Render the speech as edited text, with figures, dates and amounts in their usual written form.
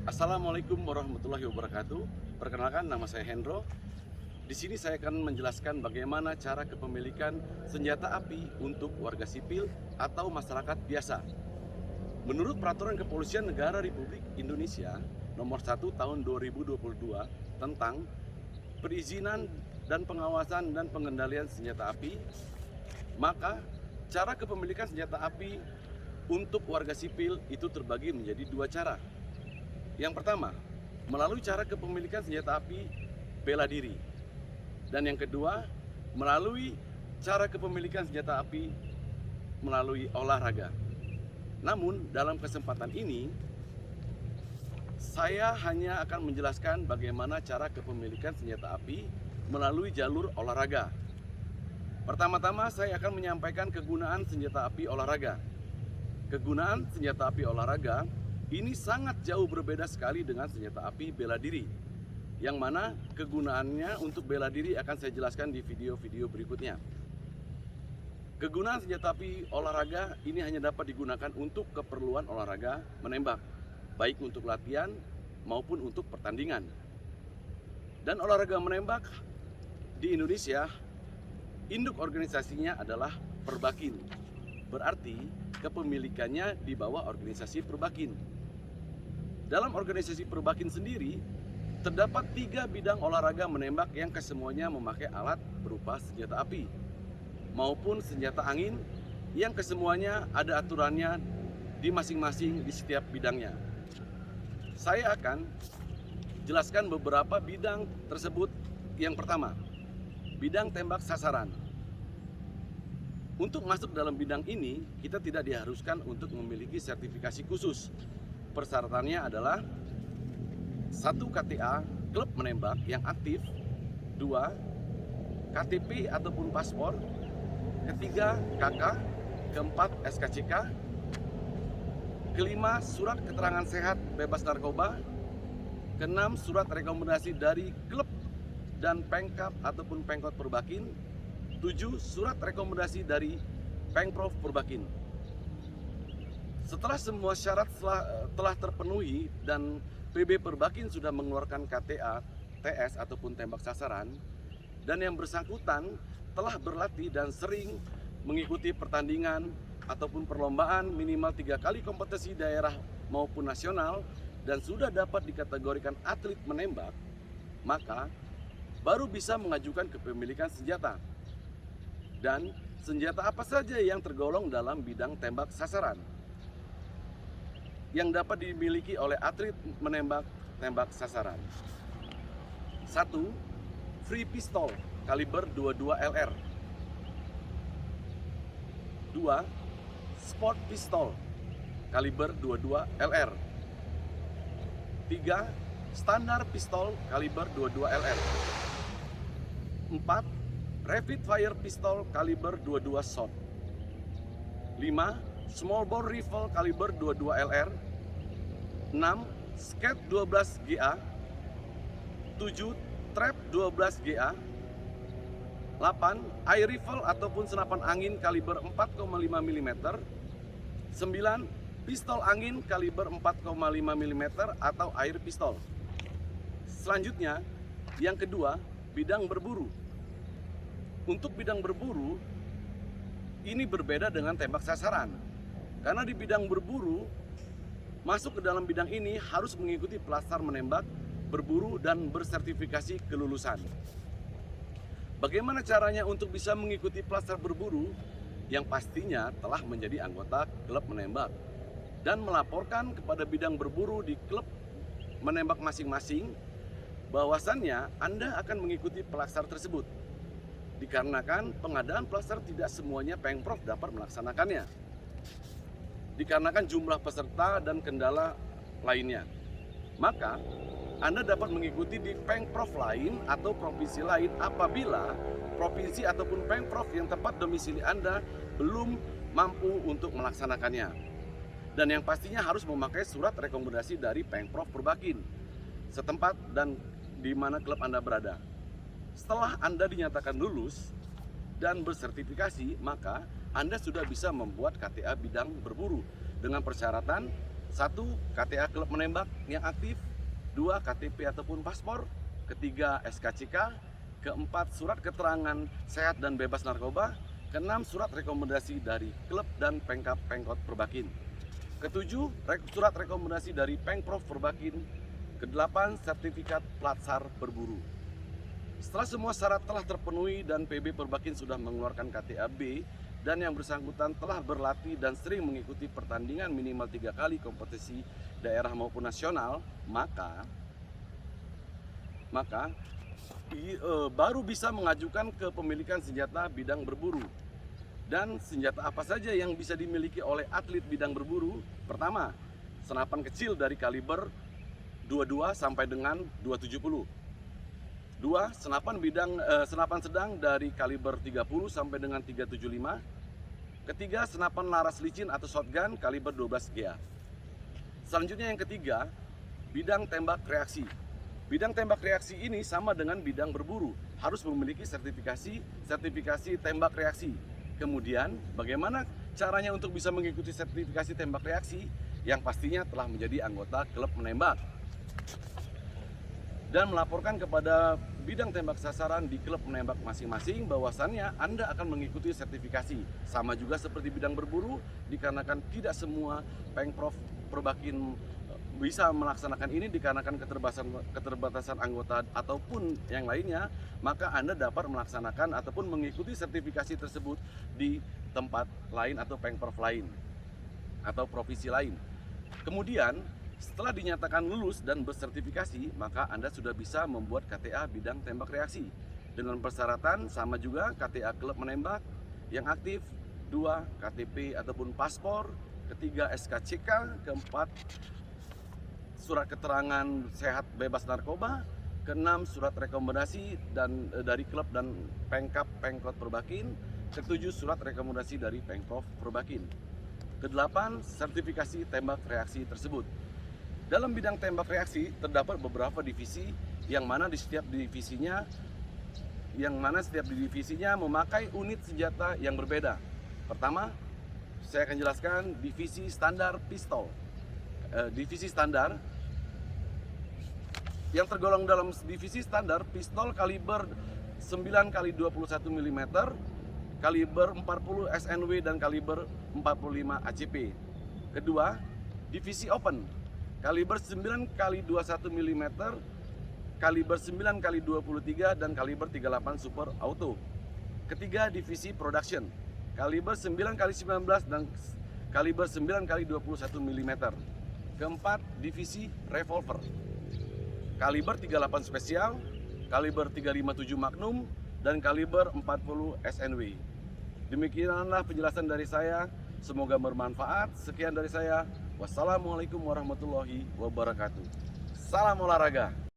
Assalamualaikum warahmatullahi wabarakatuh. Perkenalkan, nama saya Hendro. Di sini saya akan menjelaskan bagaimana cara kepemilikan senjata api untuk warga sipil atau masyarakat biasa. Menurut Peraturan Kepolisian Negara Republik Indonesia Nomor 1 Tahun 2022 tentang perizinan dan pengawasan dan pengendalian senjata api, maka cara kepemilikan senjata api untuk warga sipil itu terbagi menjadi dua cara. Yang pertama, melalui cara kepemilikan senjata api bela diri. Dan yang kedua, melalui cara kepemilikan senjata api melalui olahraga. Namun, dalam kesempatan ini, saya hanya akan menjelaskan bagaimana cara kepemilikan senjata api melalui jalur olahraga. Pertama-tama, saya akan menyampaikan kegunaan senjata api olahraga. Kegunaan senjata api olahraga ini sangat jauh berbeda sekali dengan senjata api bela diri, yang mana kegunaannya untuk bela diri akan saya jelaskan di video-video berikutnya. Kegunaan senjata api olahraga ini hanya dapat digunakan untuk keperluan olahraga menembak, baik untuk latihan maupun untuk pertandingan. Dan olahraga menembak di Indonesia, induk organisasinya adalah Perbakin. Berarti kepemilikannya di bawah organisasi Perbakin. Dalam organisasi Perbakin sendiri, terdapat 3 bidang olahraga menembak yang kesemuanya memakai alat berupa senjata api maupun senjata angin yang kesemuanya ada aturannya di masing-masing di setiap bidangnya. Saya akan jelaskan beberapa bidang tersebut. Yang pertama, bidang tembak sasaran. Untuk masuk dalam bidang ini, kita tidak diharuskan untuk memiliki sertifikasi khusus. Persyaratannya adalah 1. KTA, klub menembak yang aktif. 2. KTP ataupun paspor. 3. KK. 4. SKCK. 5. Surat keterangan sehat bebas narkoba. 6. Surat rekomendasi dari klub dan Pengkap ataupun Pengkot Perbakin. 7. Surat rekomendasi dari Pengprov Perbakin. Setelah semua syarat telah terpenuhi dan PB Perbakin sudah mengeluarkan KTA, TS ataupun tembak sasaran, dan yang bersangkutan telah berlatih dan sering mengikuti pertandingan ataupun perlombaan minimal 3 kali kompetisi daerah maupun nasional dan sudah dapat dikategorikan atlet menembak, maka baru bisa mengajukan kepemilikan senjata. Dan senjata apa saja yang tergolong dalam bidang tembak sasaran yang dapat dimiliki oleh atlet menembak tembak sasaran? 1. Free pistol kaliber 22 LR. 2. Sport pistol kaliber 22 LR. 3. Standar pistol kaliber 22 LR. 4. Rapid fire pistol kaliber 22 shot. 5. Small bore rifle kaliber 22 LR. 6. Sket 12 GA. 7. Trap 12 GA. 8. Air rifle ataupun senapan angin kaliber 4,5 mm. 9. Pistol angin kaliber 4,5 mm atau air pistol. Selanjutnya, yang kedua, bidang berburu. Untuk bidang berburu, ini berbeda dengan tembak sasaran. Karena di bidang berburu, masuk ke dalam bidang ini harus mengikuti Plastar menembak, berburu, dan bersertifikasi kelulusan. Bagaimana caranya untuk bisa mengikuti Plastar berburu? Yang pastinya telah menjadi anggota klub menembak dan melaporkan kepada bidang berburu di klub menembak masing-masing bahwasannya Anda akan mengikuti Plastar tersebut. Dikarenakan pengadaan Plastar tidak semuanya Pengprov dapat melaksanakannya, dikarenakan jumlah peserta dan kendala lainnya. Maka Anda dapat mengikuti di Pengprov lain atau provinsi lain apabila provinsi ataupun Pengprov yang tempat domisili Anda belum mampu untuk melaksanakannya. Dan yang pastinya harus memakai surat rekomendasi dari Pengprov Perbakin setempat dan di mana klub Anda berada. Setelah Anda dinyatakan lulus dan bersertifikasi, maka Anda sudah bisa membuat KTA bidang berburu dengan persyaratan 1. KTA klub menembak yang aktif. 2. KTP ataupun paspor. Ketiga, SKCK. Keempat, surat keterangan sehat dan bebas narkoba. Keenam, surat rekomendasi dari klub dan Pemkot Perbakin. Ketujuh, surat rekomendasi dari Pemprov Perbakin. Kedelapan, sertifikat plat-sar berburu. Setelah semua syarat telah terpenuhi dan PB Perbakin sudah mengeluarkan KTA B dan yang bersangkutan telah berlatih dan sering mengikuti pertandingan minimal 3 kali kompetisi daerah maupun nasional, maka baru bisa mengajukan kepemilikan senjata bidang berburu. Dan senjata apa saja yang bisa dimiliki oleh atlet bidang berburu? Pertama, senapan kecil dari kaliber 22 sampai dengan 270. 2. Senapan sedang dari kaliber 30 sampai dengan 375. Ketiga, senapan laras licin atau shotgun kaliber 12 GA. Selanjutnya yang ketiga, bidang tembak reaksi. Bidang tembak reaksi ini sama dengan bidang berburu, harus memiliki sertifikasi tembak reaksi. Kemudian, bagaimana caranya untuk bisa mengikuti sertifikasi tembak reaksi? Yang pastinya telah menjadi anggota klub menembak dan melaporkan kepada bidang tembak sasaran di klub menembak masing-masing bahwasannya Anda akan mengikuti sertifikasi. Sama juga seperti bidang berburu, dikarenakan tidak semua Pemprov Perbakin bisa melaksanakan ini dikarenakan keterbatasan anggota ataupun yang lainnya, maka Anda dapat melaksanakan ataupun mengikuti sertifikasi tersebut di tempat lain atau Pemprov lain atau provinsi lain. Kemudian setelah dinyatakan lulus dan bersertifikasi, maka Anda sudah bisa membuat KTA bidang tembak reaksi dengan persyaratan sama juga KTA klub menembak yang aktif. 2. KTP ataupun paspor. Ketiga, SKCK. Keempat, surat keterangan sehat bebas narkoba. Keenam, surat rekomendasi dari klub dan Pemkot Perbakin. Ketujuh, surat rekomendasi dari Pemprov Perbakin. Kedelapan, sertifikasi tembak reaksi tersebut. Dalam bidang tembak reaksi terdapat beberapa divisi yang mana setiap divisinya memakai unit senjata yang berbeda. Pertama, saya akan jelaskan divisi standar pistol. Divisi standar yang tergolong dalam divisi standar pistol kaliber 9x21 mm, kaliber 40 SNW dan kaliber 45 ACP. Kedua, divisi open kaliber 9x21 mm, kaliber 9x23 dan kaliber 38 super auto. Ketiga, divisi production kaliber 9x19 dan kaliber 9x21 mm. Keempat, divisi revolver kaliber 38 spesial, kaliber 357 Magnum dan kaliber 40 SNW. Demikianlah penjelasan dari saya, semoga bermanfaat. Sekian dari saya. Wassalamualaikum warahmatullahi wabarakatuh. Salam olahraga.